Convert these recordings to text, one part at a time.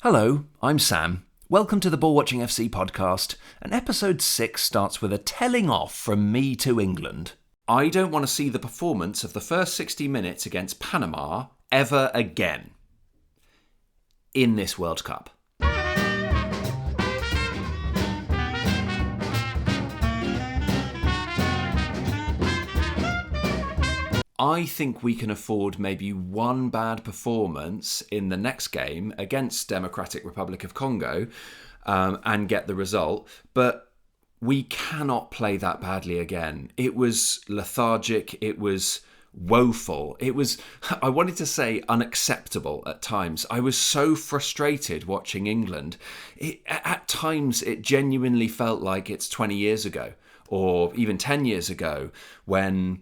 Hello, I'm Sam. Welcome to the Ball Watching FC podcast, and episode 6 starts with a telling off from me to England. I don't want to see the performance of the first 60 minutes against Panama ever again in this World Cup. I think we can afford maybe one bad performance in the next game against Democratic Republic of Congo and get the result. But we cannot play that badly again. It was lethargic. It was woeful. It was, I wanted to say, unacceptable at times. I was so frustrated watching England. At times, it genuinely felt like it's 20 years ago or even 10 years ago when...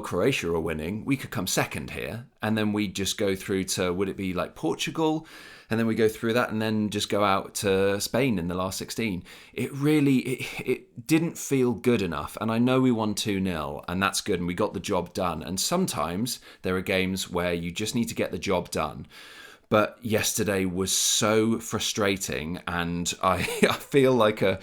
Croatia are winning, we could come second here. And then we just go through to, would it be like Portugal? And then we go through that and then just go out to Spain in the last 16. It didn't feel good enough. And I know we won 2-0 and that's good and we got the job done. And sometimes there are games where you just need to get the job done. But yesterday was so frustrating and I feel like a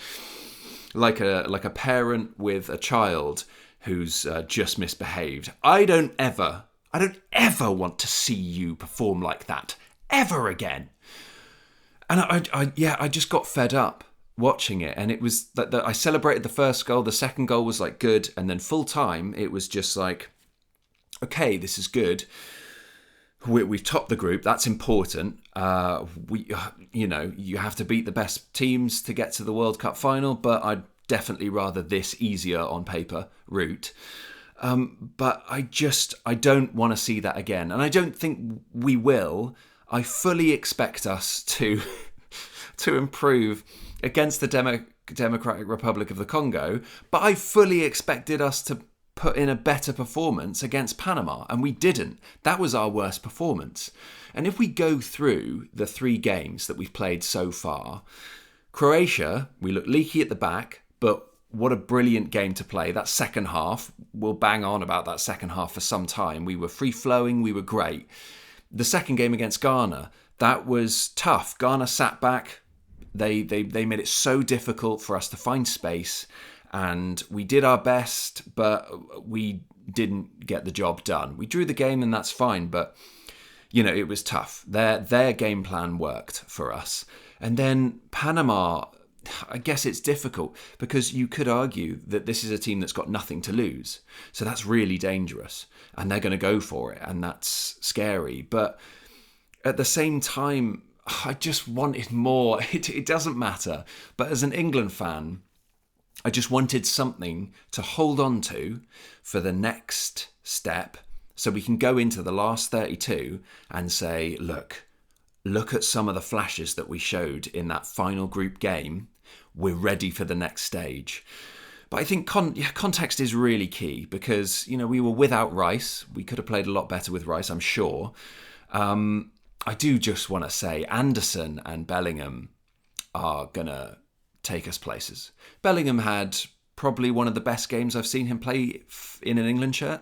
parent with a child who's just misbehaved. I don't ever want to see you perform like that ever again. And I just got fed up watching it. And it was that I celebrated the first goal. The second goal was like good, and then full time it was just like, okay, this is good. We've topped the group. That's important. You have to beat the best teams to get to the World Cup final, but I'd definitely rather this easier on paper route. But I don't want to see that again. And I don't think we will. I fully expect us to improve against the Democratic Republic of the Congo. But I fully expected us to put in a better performance against Panama. And we didn't. That was our worst performance. And if we go through the 3 games that we've played so far, Croatia, we look leaky at the back. But what a brilliant game to play. That second half, we'll bang on about that second half for some time. We were free-flowing, we were great. The second game against Ghana, that was tough. Ghana sat back. They made it so difficult for us to find space. And we did our best, but we didn't get the job done. We drew the game and that's fine, but it was tough. Their game plan worked for us. And then Panama... I guess it's difficult because you could argue that this is a team that's got nothing to lose. So that's really dangerous and they're going to go for it and that's scary. But at the same time, I just wanted more. It doesn't matter. But as an England fan, I just wanted something to hold on to for the next step so we can go into the last 32 and say, look at some of the flashes that we showed in that final group game. We're ready for the next stage. But I think context is really key because, we were without Rice. We could have played a lot better with Rice, I'm sure. I do just want to say Anderson and Bellingham are going to take us places. Bellingham had probably one of the best games I've seen him play in an England shirt.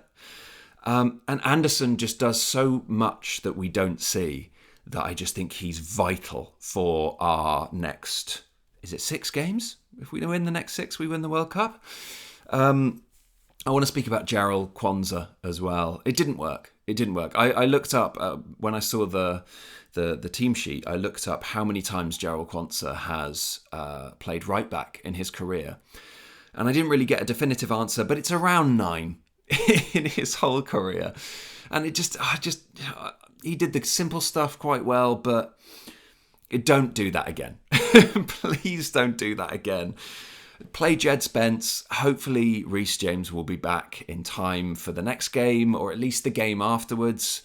And Anderson just does so much that we don't see that I just think he's vital for our next... Is it 6 games? If we win the next 6, we win the World Cup. I want to speak about Jarrell Kwanzaa as well. It didn't work. I looked up, when I saw the team sheet, I looked up how many times Jarrell Kwanzaa has played right back in his career. And I didn't really get a definitive answer, but it's around 9 in his whole career. And he did the simple stuff quite well, but... Don't do that again. Please don't do that again. Play Jed Spence. Hopefully Reece James will be back in time for the next game or at least the game afterwards.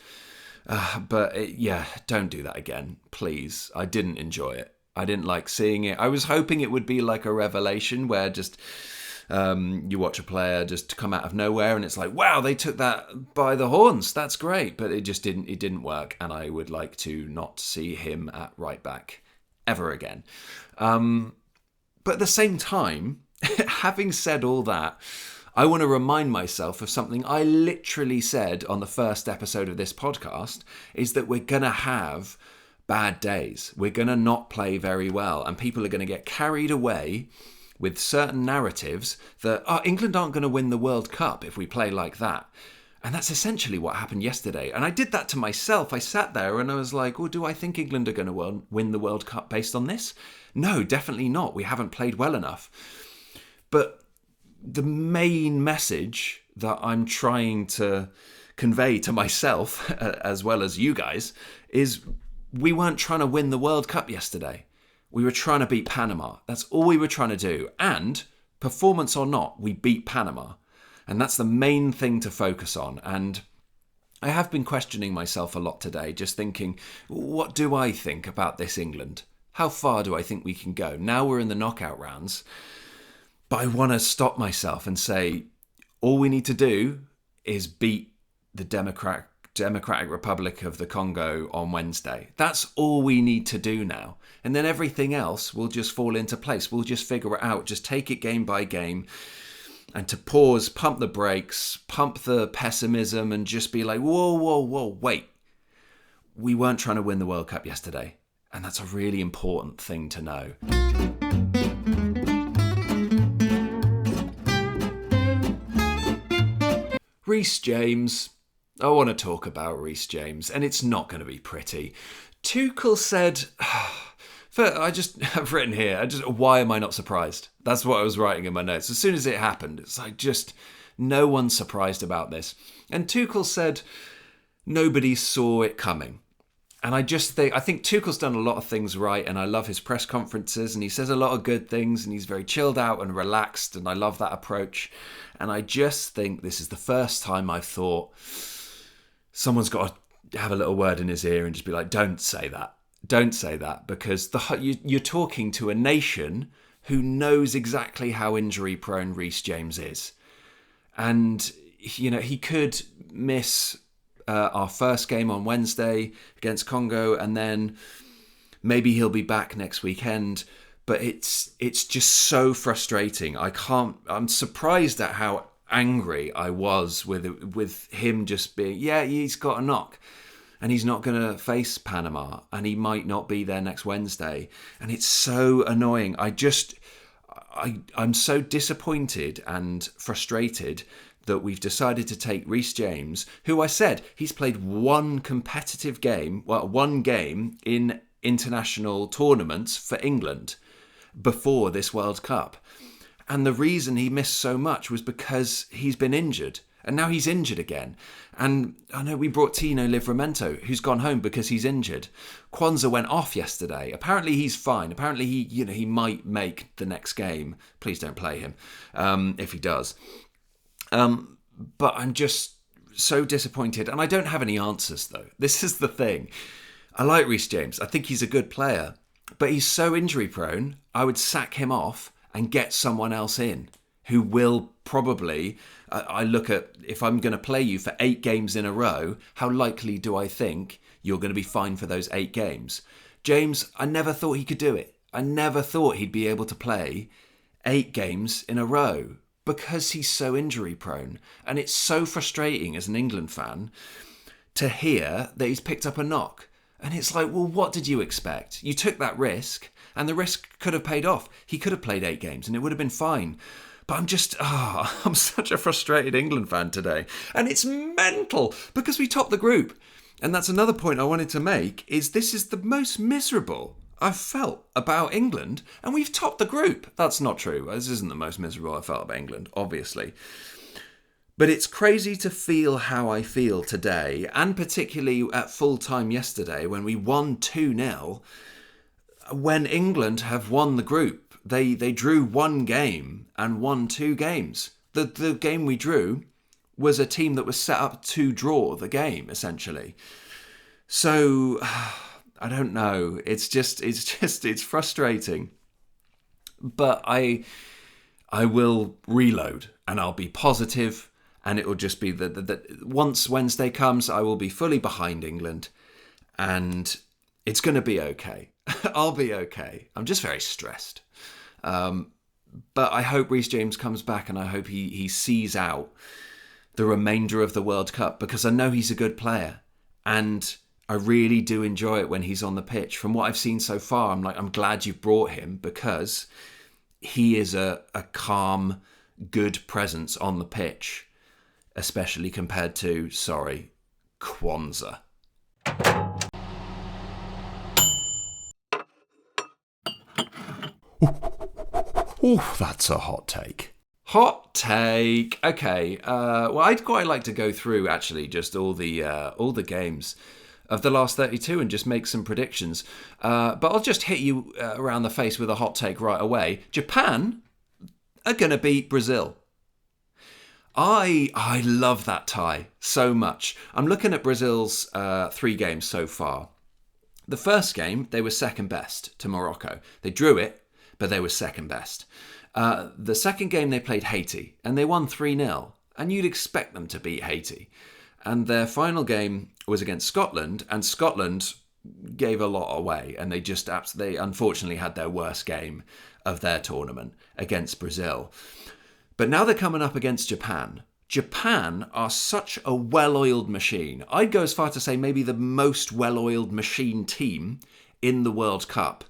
Don't do that again. Please. I didn't enjoy it. I didn't like seeing it. I was hoping it would be like a revelation where just... you watch a player just come out of nowhere and it's like, wow, they took that by the horns. That's great. But it didn't work. And I would like to not see him at right back ever again. But at the same time, having said all that, I want to remind myself of something I literally said on the first episode of this podcast, is that we're going to have bad days. We're going to not play very well, and people are going to get carried away with certain narratives that England aren't going to win the World Cup if we play like that. And that's essentially what happened yesterday. And I did that to myself. I sat there and I was like, well, do I think England are going to win the World Cup based on this? No, definitely not. We haven't played well enough. But the main message that I'm trying to convey to myself, as well as you guys, is we weren't trying to win the World Cup yesterday. We were trying to beat Panama. That's all we were trying to do. And performance or not, we beat Panama. And that's the main thing to focus on. And I have been questioning myself a lot today, just thinking, what do I think about this England? How far do I think we can go? Now we're in the knockout rounds. But I want to stop myself and say, all we need to do is beat the Democratic Republic of the Congo on Wednesday. That's all we need to do now. And then everything else will just fall into place. We'll just figure it out. Just take it game by game. And to pause, pump the brakes, pump the pessimism, and just be like, whoa, wait. We weren't trying to win the World Cup yesterday. And that's a really important thing to know. Reece James. I want to talk about Reece James, and it's not going to be pretty. Tuchel said... I've written here, why am I not surprised? That's what I was writing in my notes. As soon as it happened, it's like just no one's surprised about this. And Tuchel said nobody saw it coming. And I think Tuchel's done a lot of things right, and I love his press conferences, and he says a lot of good things, and he's very chilled out and relaxed, and I love that approach. And I just think this is the first time I've thought someone's got to have a little word in his ear and just be like, don't say that. Don't say that, because you're talking to a nation who knows exactly how injury prone Reece James is. And, he could miss our first game on Wednesday against Congo, and then maybe he'll be back next weekend. But it's just so frustrating. I'm surprised at how angry I was with him just being, he's got a knock. And he's not going to face Panama, and he might not be there next Wednesday. And it's so annoying. I'm so disappointed and frustrated that we've decided to take Reece James, who I said he's played one game in international tournaments for England before this World Cup. And the reason he missed so much was because he's been injured. And now he's injured again. And I know we brought Tino Livramento, who's gone home because he's injured. Kwanzaa went off yesterday. Apparently he's fine. Apparently he might make the next game. Please don't play him if he does. But I'm just so disappointed. And I don't have any answers, though. This is the thing. I like Reece James. I think he's a good player. But he's so injury prone, I would sack him off and get someone else in who will probably... I look at, if I'm going to play you for 8 games in a row, how likely do I think you're going to be fine for those 8 games? James, I never thought he could do it. I never thought he'd be able to play 8 games in a row because he's so injury prone. And it's so frustrating as an England fan to hear that he's picked up a knock. And it's like, well, what did you expect? You took that risk, and the risk could have paid off. He could have played 8 games and it would have been fine. But I'm such a frustrated England fan today. And it's mental because we topped the group. And that's another point I wanted to make, is this is the most miserable I've felt about England, and we've topped the group. That's not true. This isn't the most miserable I felt about England, obviously. But it's crazy to feel how I feel today, and particularly at full time yesterday when we won 2-0, when England have won the group. They drew 1 game and won 2 games. The game we drew was a team that was set up to draw the game, essentially. So, I don't know. It's frustrating. But I will reload, and I'll be positive, and it will just be that once Wednesday comes, I will be fully behind England, and it's going to be okay. I'll be okay. I'm just very stressed. But I hope Reece James comes back, and I hope he sees out the remainder of the World Cup, because I know he's a good player. And I really do enjoy it when he's on the pitch. From what I've seen so far, I'm glad you've brought him, because he is a calm, good presence on the pitch, especially compared to, Kwanzaa. Oh, that's a hot take. Hot take. Okay. Well, I'd quite like to go through actually just all the games of the last 32 and just make some predictions. But I'll just hit you around the face with a hot take right away. Japan are going to beat Brazil. I love that tie so much. I'm looking at Brazil's 3 games so far. The first game, they were second best to Morocco. They drew it, but they were second best. The second game, they played Haiti, and they won 3-0. And you'd expect them to beat Haiti. And their final game was against Scotland, and Scotland gave a lot away. And they unfortunately had their worst game of their tournament against Brazil. But now they're coming up against Japan. Japan are such a well-oiled machine. I'd go as far to say maybe the most well-oiled machine team in the World Cup.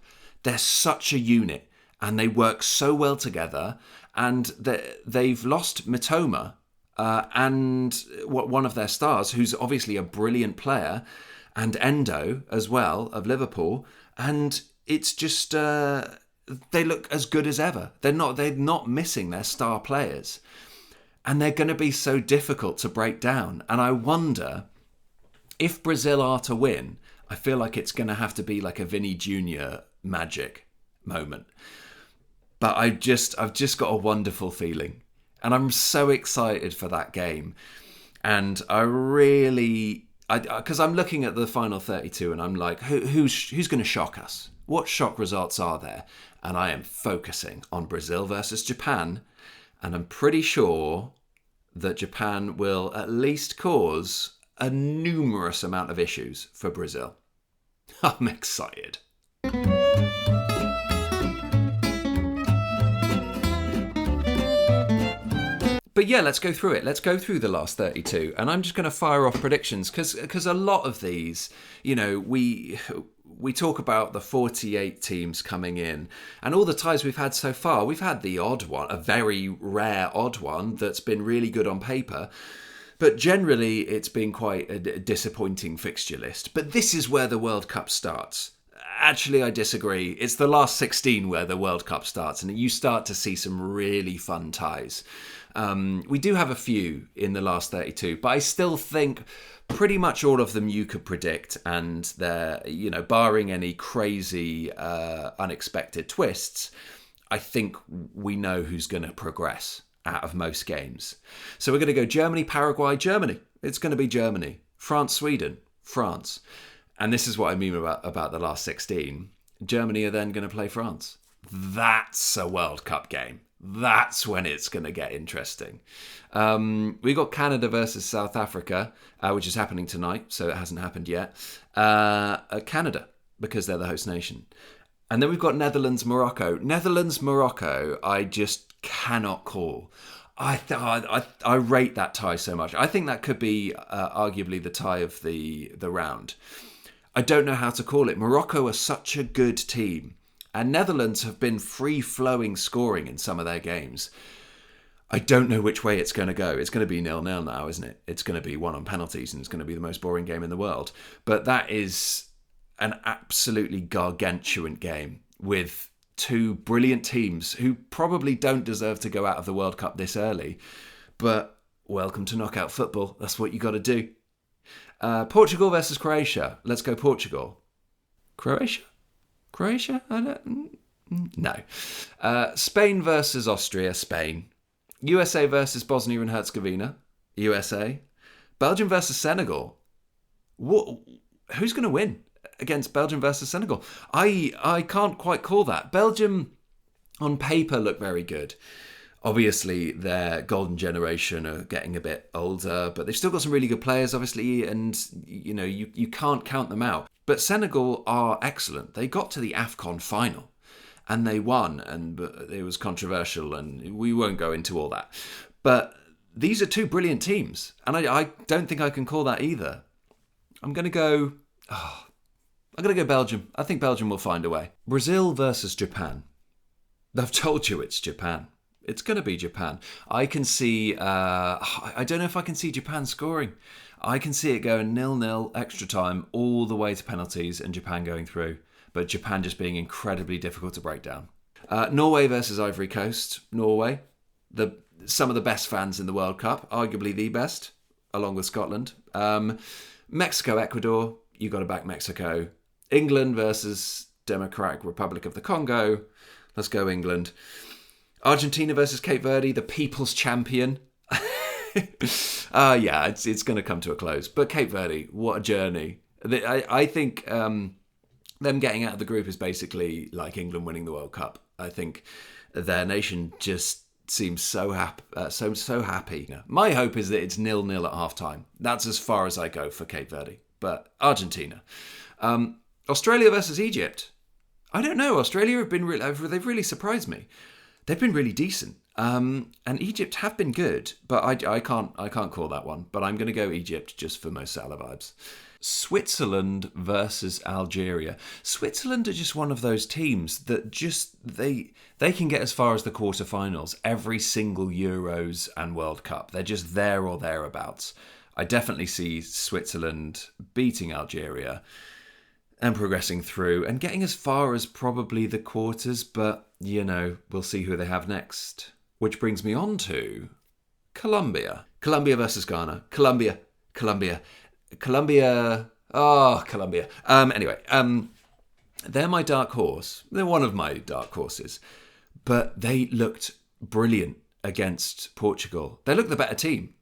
They're such a unit, and they work so well together. And they've lost Mitoma, and one of their stars, who's obviously a brilliant player, and Endo as well of Liverpool. And it's just they look as good as ever. They're not missing their star players. And they're going to be so difficult to break down. And I wonder, if Brazil are to win, I feel like it's going to have to be like a Vinny Jr. magic moment. But I've just got a wonderful feeling. And I'm so excited for that game. And because I'm looking at the final 32 and I'm like, who's going to shock us? What shock results are there? And I am focusing on Brazil versus Japan. And I'm pretty sure that Japan will at least cause a numerous amount of issues for Brazil. I'm excited. But yeah, let's go through it. Let's go through the last 32. And I'm just going to fire off predictions because a lot of these, we talk about the 48 teams coming in and all the ties we've had so far. We've had the odd one, a very rare odd one that's been really good on paper. But generally, it's been quite a disappointing fixture list. But this is where the World Cup starts. Actually, I disagree. It's the last 16 where the World Cup starts, and you start to see some really fun ties. We do have a few in the last 32, but I still think pretty much all of them you could predict, and they're, barring any crazy, unexpected twists, I think we know who's going to progress out of most games. So we're going to go Germany, Paraguay, Germany. It's going to be Germany. France, Sweden, France. And this is what I mean about the last 16. Germany are then going to play France. That's a World Cup game. That's when it's going to get interesting. We got Canada versus South Africa, which is happening tonight, so it hasn't happened yet. Canada, because they're the host nation. And then we've got Netherlands, Morocco. Netherlands, Morocco, I just cannot call. I rate that tie so much. I think that could be arguably the tie of the round. I don't know how to call it. Morocco are such a good team. And Netherlands have been free-flowing scoring in some of their games. I don't know which way it's going to go. It's going to be 0-0 now, isn't it? It's going to be one on penalties, and it's going to be the most boring game in the world. But that is an absolutely gargantuan game with two brilliant teams who probably don't deserve to go out of the World Cup this early. But welcome to knockout football. That's what you got to do. Portugal versus Croatia. Let's go Portugal. Croatia? No. Spain versus Austria. Spain. USA versus Bosnia and Herzegovina. USA. Belgium versus Senegal. Who's going to win against Belgium versus Senegal? I can't quite call that. Belgium, on paper, look very good. Obviously, their golden generation are getting a bit older, but they've still got some really good players, obviously, and you can't count them out. But Senegal are excellent. They got to the AFCON final, and they won, and it was controversial, and we won't go into all that. But these are two brilliant teams, and I don't think I can call that either. I'm going to go I'm going to go Belgium. I think Belgium will find a way. Brazil versus Japan. I've told you it's Japan. It's going to be Japan. I can see... I don't know if I can see Japan scoring. I can see it going 0-0 extra time all the way to penalties and Japan going through. But Japan just being incredibly difficult to break down. Norway versus Ivory Coast. Norway. Some of the best fans in the World Cup. Arguably the best, along with Scotland. Mexico, Ecuador. You got to back Mexico. England versus Democratic Republic of the Congo. Let's go England. Argentina versus Cape Verde, the people's champion. Yeah, it's going to come to a close. But Cape Verde, what a journey. I think them getting out of the group is basically like England winning the World Cup. I think their nation just seems so happy. My hope is that it's 0-0 at half-time. That's as far as I go for Cape Verde. But Argentina. Australia versus Egypt. I don't know. Australia they've really surprised me. They've been really decent. And Egypt have been good, but I can't call that one. But I'm going to go Egypt just for Mo Salah vibes. Switzerland versus Algeria. Switzerland are just one of those teams that just they can get as far as the quarterfinals every single Euros and World Cup. They're just there or thereabouts. I definitely see Switzerland beating Algeria and progressing through and getting as far as probably the quarters, but, we'll see who they have next. Which brings me on to Colombia. Colombia versus Ghana. Colombia. Anyway, they're my dark horse. They're one of my dark horses. But they looked brilliant against Portugal. They look the better team.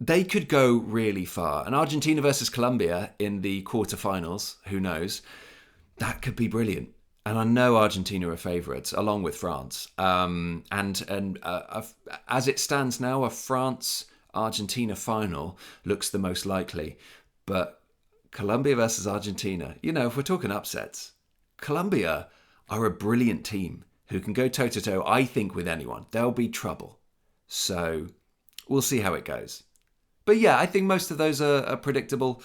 They could go really far. And Argentina versus Colombia in the quarterfinals, who knows? That could be brilliant. And I know Argentina are favourites, along with France. As it stands now, a France-Argentina final looks the most likely. But Colombia versus Argentina, if we're talking upsets, Colombia are a brilliant team who can go toe-to-toe, I think, with anyone. There'll be trouble. So we'll see how it goes. But yeah, I think most of those are predictable.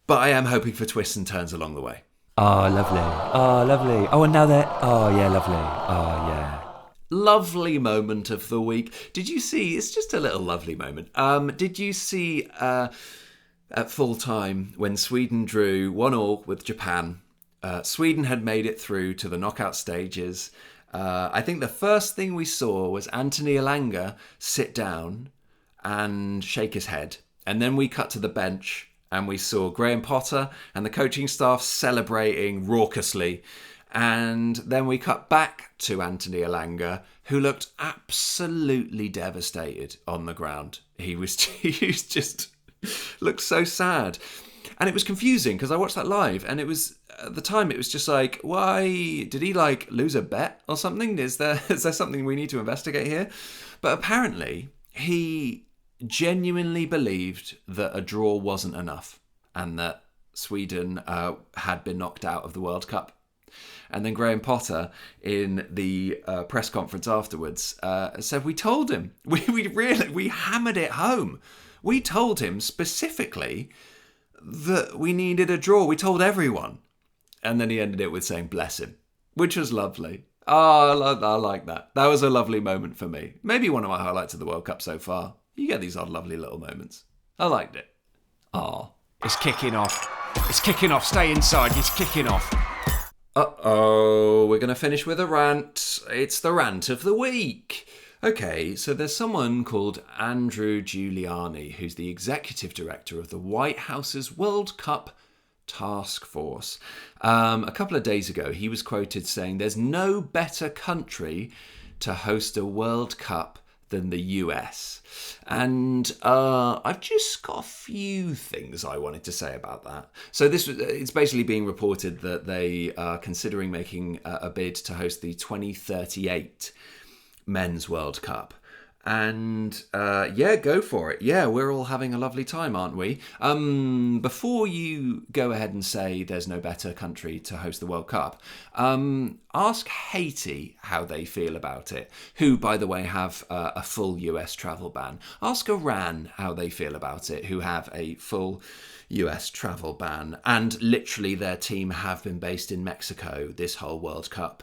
But I am hoping for twists and turns along the way. Oh, lovely. Oh, lovely. Oh, and now they're... Oh, yeah, lovely. Oh, yeah. Lovely moment of the week. Did you see... It's just a little lovely moment. Did you see at full time when Sweden drew 1-1 with Japan? Sweden had made it through to the knockout stages. I think the first thing we saw was Anthony Elanga sit down and shake his head. And then we cut to the bench and we saw Graham Potter and the coaching staff celebrating raucously. And then we cut back to Anthony Elanga, who looked absolutely devastated on the ground. He was just looked so sad. And it was confusing because I watched that live and it was, at the time, it was just like, why did he lose a bet or something? Is there something we need to investigate here? But apparently he genuinely believed that a draw wasn't enough and that Sweden had been knocked out of the World Cup. And then Graham Potter, in the press conference afterwards, said, we told him. We hammered it home. We told him specifically that we needed a draw. We told everyone. And then he ended it with saying, bless him, which was lovely. Oh, I like that. That was a lovely moment for me. Maybe one of my highlights of the World Cup so far. You get these odd, lovely little moments. I liked it. Oh. It's kicking off. It's kicking off. Stay inside. It's kicking off. Uh-oh. We're going to finish with a rant. It's the rant of the week. Okay, so there's someone called Andrew Giuliani, who's the executive director of the White House's World Cup Task Force. A couple of days ago, he was quoted saying there's no better country to host a World Cup than the US. And I've just got a few things I wanted to say about that. So it's basically being reported that they are considering making a bid to host the 2038 Men's World Cup. And go for it. Yeah, we're all having a lovely time, aren't we? Before you go ahead and say there's no better country to host the World Cup, ask Haiti how they feel about it, who, by the way, have a full US travel ban. Ask Iran how they feel about it, who have a full US travel ban. And literally their team have been based in Mexico this whole World Cup.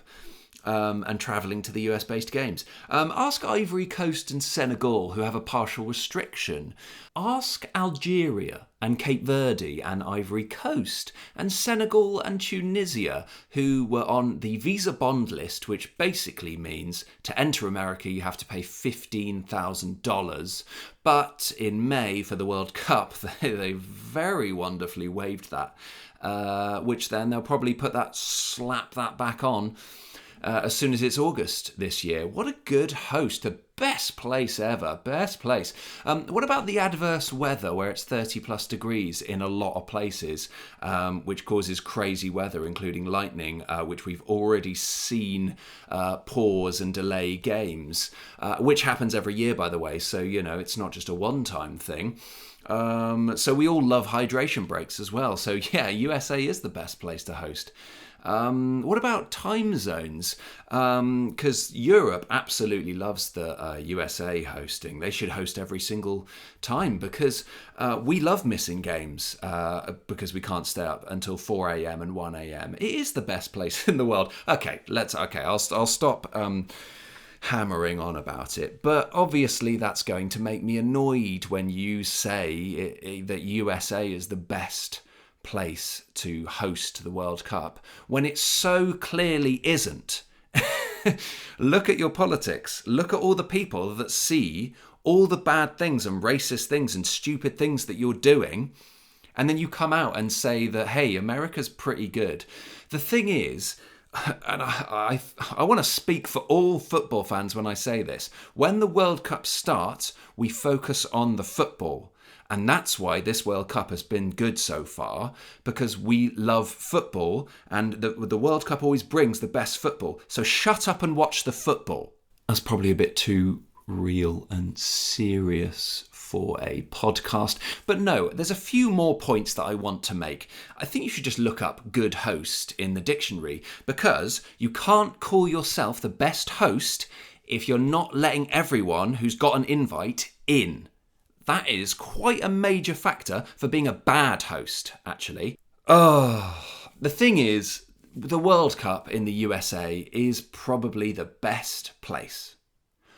And travelling to the US-based games. Ask Ivory Coast and Senegal, who have a partial restriction. Ask Algeria and Cape Verde and Ivory Coast, and Senegal and Tunisia, who were on the visa bond list, which basically means to enter America you have to pay $15,000. But in May for the World Cup, they very wonderfully waived that, which then they'll probably slap that back on as soon as it's August this year. What a good host. The best place ever. Best place. What about the adverse weather where it's 30 plus degrees in a lot of places, which causes crazy weather, including lightning, which we've already seen pause and delay games, which happens every year, by the way. So, it's not just a one-time thing. So we all love hydration breaks as well. So, yeah, USA is the best place to host. What about time zones? Because Europe absolutely loves the USA hosting. They should host every single time because we love missing games because we can't stay up until 4 a.m. and 1 a.m. It is the best place in the world. I'll stop hammering on about it. But obviously that's going to make me annoyed when you say that USA is the best place to host the World Cup when it so clearly isn't. Look at your politics. Look at all the people that see all the bad things and racist things and stupid things that you're doing, and then you come out and say that, hey, America's pretty good. The thing is, and I want to speak for all football fans when I say this, when the World Cup starts, we focus on the football. And that's why this World Cup has been good so far, because we love football and the World Cup always brings the best football. So shut up and watch the football. That's probably a bit too real and serious for a podcast. But no, there's a few more points that I want to make. I think you should just look up good host in the dictionary, because you can't call yourself the best host if you're not letting everyone who's got an invite in. That is quite a major factor for being a bad host, actually. The thing is, the World Cup in the USA is probably the best place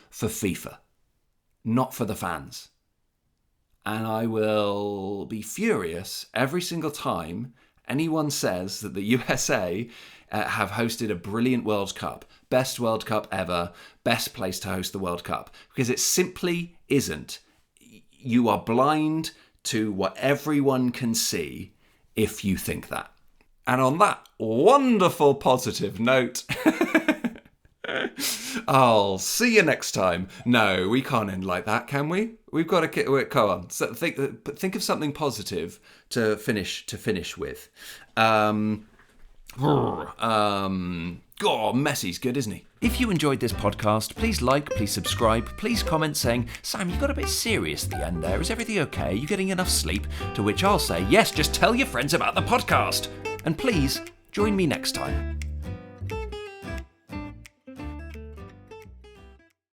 for FIFA, not for the fans. And I will be furious every single time anyone says that the USA have hosted a brilliant World Cup, best World Cup ever, best place to host the World Cup, because it simply isn't. You are blind to what everyone can see if you think that. And on that wonderful positive note, I'll see you next time. No, we can't end like that, can we? We've got to go on. So think of something positive to finish with. Messi's good, isn't he? If you enjoyed this podcast, please like, please subscribe, please comment saying, Sam, you got a bit serious at the end there. Is everything okay? Are you getting enough sleep? To which I'll say, yes, just tell your friends about the podcast. And please, join me next time.